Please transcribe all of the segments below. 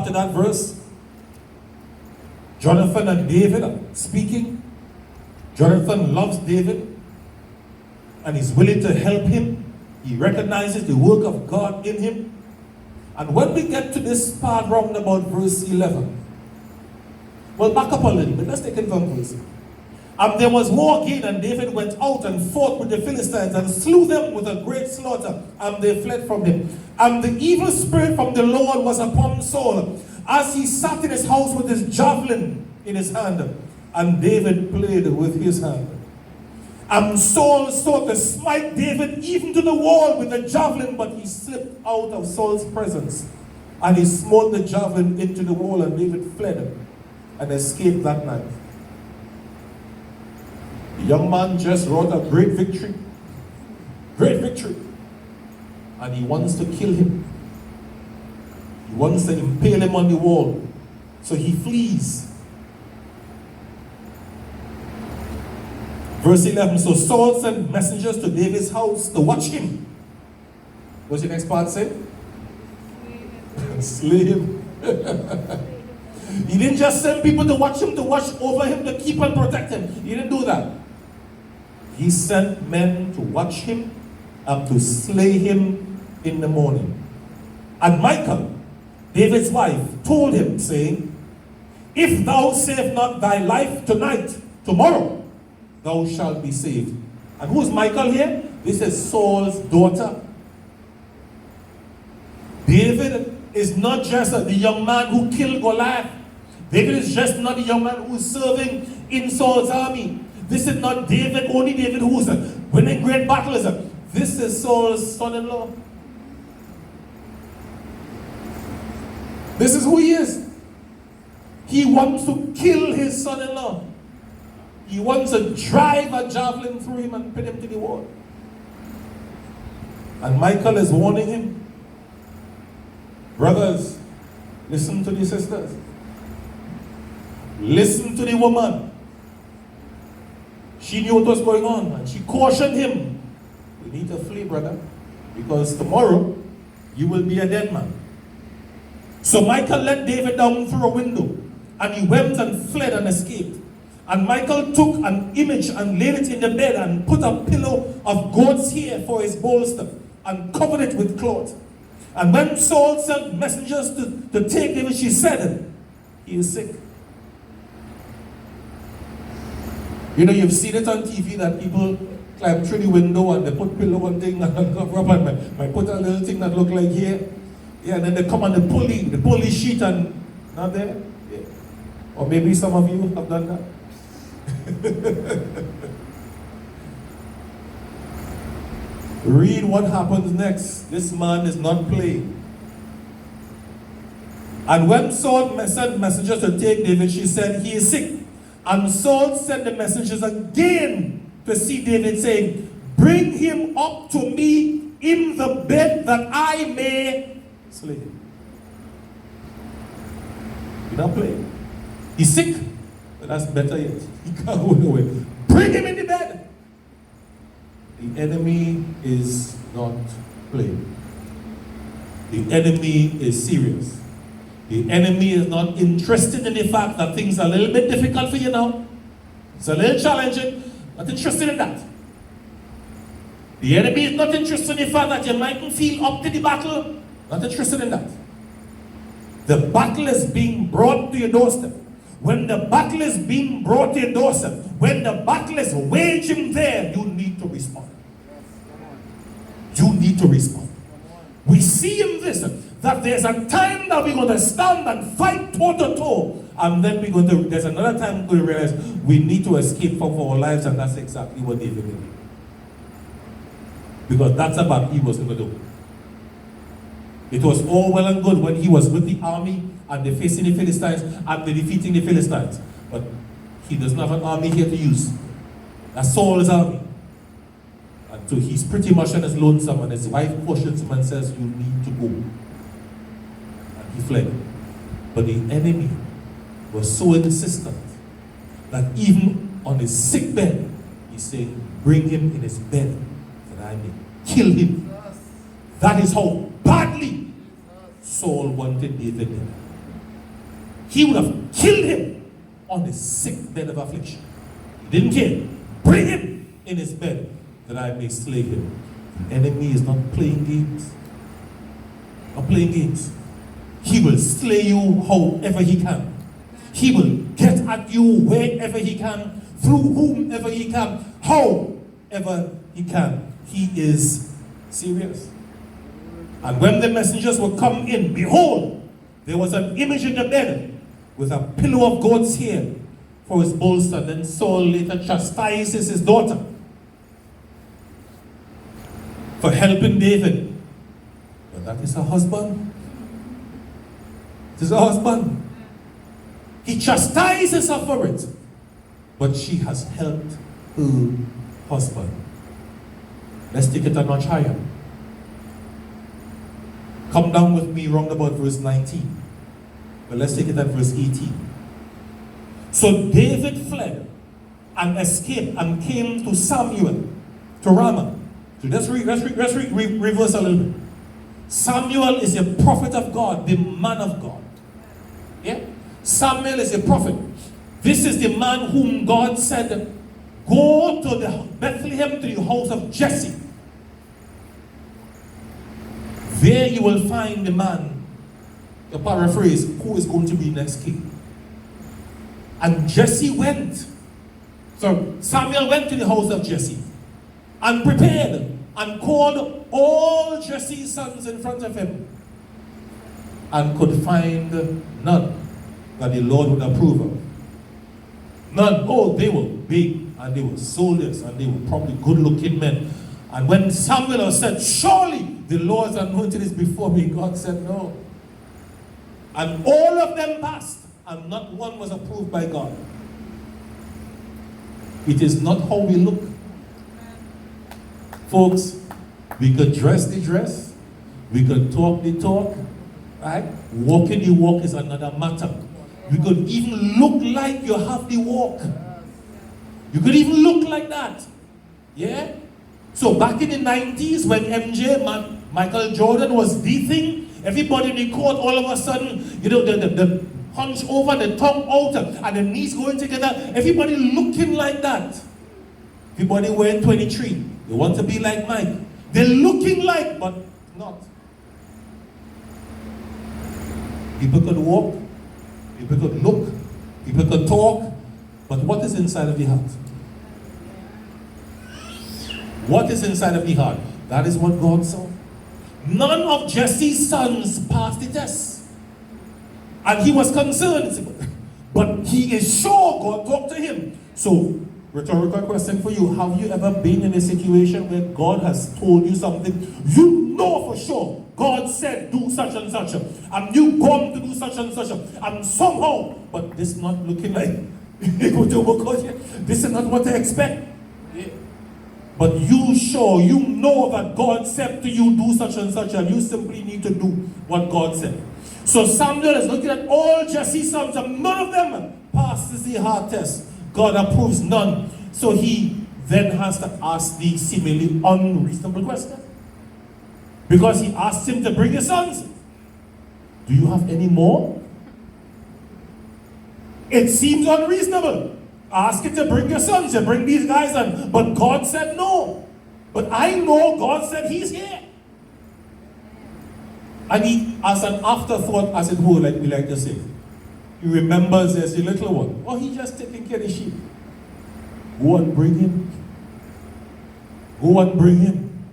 part of that verse, Jonathan and David are speaking. Jonathan loves David and is willing to help him. He recognizes the work of God in him. And when we get to this part round about verse 11, well, back up a little bit. Let's take it from verse 11. And there was war again, and David went out and fought with the Philistines and slew them with a great slaughter, and they fled from him. And the evil spirit from the Lord was upon Saul, as he sat in his house with his javelin in his hand, and David played with his hand. And Saul sought to smite David even to the wall with the javelin, but he slipped out of Saul's presence, and he smote the javelin into the wall, and David fled and escaped that night. The young man just wrought a great victory. Great victory. And he wants to kill him. He wants to impale him on the wall. So he flees. Verse 11, so Saul sent messengers to David's house to watch him. What's the next part say? Slay him. He didn't just send people to watch him, to watch over him, to keep and protect him. He didn't do that. He sent men to watch him and to slay him in the morning. And Michal, David's wife, told him, saying, if thou save not thy life tonight, tomorrow thou shalt be saved. And who's Michal here? This is Saul's daughter. David is not just the young man who killed Goliath. David is just not the young man who's serving in Saul's army. This is not David, only David who's winning great battles. This is Saul's son-in-law. This is who he is. He wants to kill his son-in-law. He wants to drive a javelin through him and pin him to the wall. And Michal is warning him. Brothers, listen to the sisters. Listen to the woman. She knew what was going on, and she cautioned him. We need to flee, brother, because tomorrow you will be a dead man. So Michal let David down through a window, and he went and fled and escaped. And Michal took an image and laid it in the bed and put a pillow of goat's hair for his bolster and covered it with cloth. And when Saul sent messengers to take David, she said, he is sick. You know, you've seen it on TV that people climb through the window and they put pillow on thing and cover up and might put a little thing that look like here. Yeah, and then they come and they pull the sheet and not there. Yeah. Or maybe some of you have done that. Read what happens next. This man is not playing. And when Saul sent messengers to take David, she said, he is sick. And Saul sent the messengers again to see David, saying, bring him up to me in the bed that I may slay him. You're not playing. He's sick, but that's better yet. He can't hold away. Bring him in the bed. The enemy is not playing. The enemy is serious. The enemy is not interested in the fact that things are a little bit difficult for you now. It's a little challenging. Not interested in that. The enemy is not interested in the fact that you mightn't feel up to the battle. Not interested in that. The battle is being brought to your doorstep. When the battle is being brought to your doorstep, when the battle is waging there, you need to respond. You need to respond. We see in this that there's a time that we're going to stand and fight toe to toe, and then there's another time we're going to realize we need to escape from our lives, and that's exactly what David did. Because that's about he was going to do. It was all well and good when he was with the army and they're facing the Philistines and they're defeating the Philistines. But he doesn't have an army here to use. That's Saul's army. And so he's pretty much on his lonesome, and his wife cautions him and says, you need to go. And he fled. But the enemy was so insistent that even on his sick bed, he said, bring him in his bed that I may kill him. That is how badly Saul wanted David dead. he would have killed him on his sick bed of affliction. He didn't care. Bring him in his bed that I may slay him. The enemy is not playing games. Not playing games. He will slay you however he can. He will get at you wherever he can, through whomever he can, however he can. He is serious. And when the messengers would come in, behold, there was an image in the bed with a pillow of goat's hair for his bolster. Then Saul later chastises his daughter for helping David. But that is her husband. It is her husband. He chastises her for it, but she has helped her husband. Let's take it a notch higher. Come down with me round about verse 19. But let's take it at verse 18. So David fled and escaped and came to Samuel, to Ramah. So let's reverse a little bit. Samuel is a prophet of God, the man of God. Yeah? Samuel is a prophet. This is the man whom God said, go to the Bethlehem, to the house of Jesse. There you will find the man, to paraphrase, who is going to be next king. And Jesse went. So Samuel went to the house of Jesse and prepared and called all Jesse's sons in front of him, and could find none that the Lord would approve of. None. Oh, they were big, and they were soldiers, and they were probably good-looking men. And when Samuel said, surely the Lord's anointed is before me, God said no. And all of them passed, and not one was approved by God. It is not how we look. Folks, we could dress the dress, we could talk the talk, right? Walking the walk is another matter. You could even look like you have the walk. You could even look like that. Yeah? So back in the 90s when Michael Jordan was the thing, everybody in the court all of a sudden, you know, the hunch over, the tongue out, and the knees going together, everybody looking like that. Everybody wearing 23. They want to be like Mike. They're looking like, but not. People could walk, people could look, people could talk, but what is inside of the heart? What is inside of the heart? That is what God saw. None of Jesse's sons passed the test. And he was concerned. But he is sure God talked to him. So, rhetorical question for you. Have you ever been in a situation where God has told you something? You know for sure God said do such and such. And you gone to do such and such. And somehow, but this not looking like this is not what I expect. But you sure, you know that God said to you do such and such, and you simply need to do what God said. So Samuel is looking at all Jesse's sons, and none of them passes the heart test. God approves none. So he then has to ask the seemingly unreasonable question. Because he asked him to bring his sons. Do you have any more? It seems unreasonable. Ask him to bring your sons, to bring these guys on. But God said no. But I know God said he's here. And he, as an afterthought, as it were, like we like to say, he remembers there's a little one. Oh, he's just taking care of the sheep. Go and bring him. Go and bring him.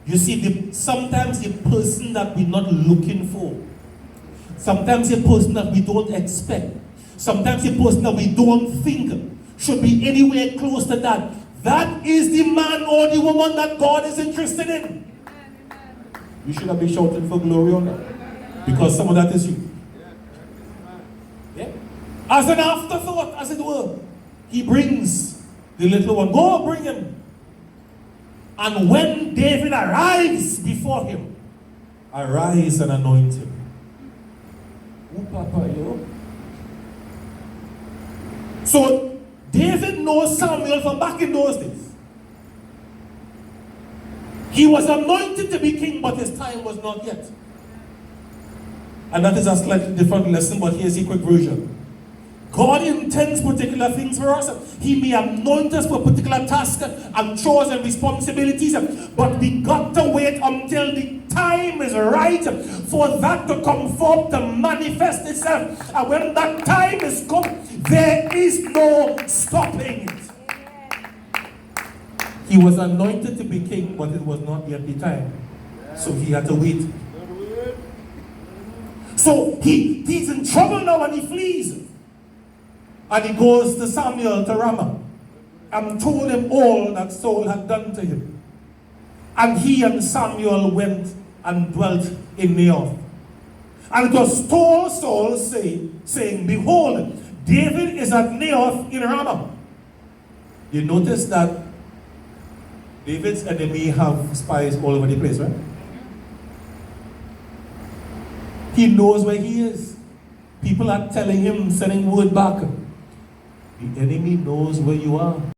You see, sometimes the person that we're not looking for, sometimes the person that we don't expect, sometimes the person that we don't think should be anywhere close to that, that is the man or the woman that God is interested in. You should have been shouting for glory on that. Because some of that is you. Yeah? As an afterthought, as it were, he brings the little one. Go bring him. And when David arrives before him, arise and anoint him. Oh, Papa, yo. So David knows Samuel from back in those days. He was anointed to be king, but his time was not yet. And that is a slightly different lesson, but here's a quick version. God intends particular things for us. He may anoint us for particular tasks and chores and responsibilities, but we got to wait until the time is right for that to come forth, to manifest itself. And when that time is come, there is no stopping it. He was anointed to be king, but it was not yet the time. So he had to wait. So he's in trouble now and he flees. And he goes to Samuel to Ramah and told him all that Saul had done to him. And he and Samuel went and dwelt in Naioth. And it was told Saul saying, behold, David is at Naioth in Ramah. You notice that David's enemy have spies all over the place, right? He knows where he is. People are telling him, sending word back. The enemy knows where you are.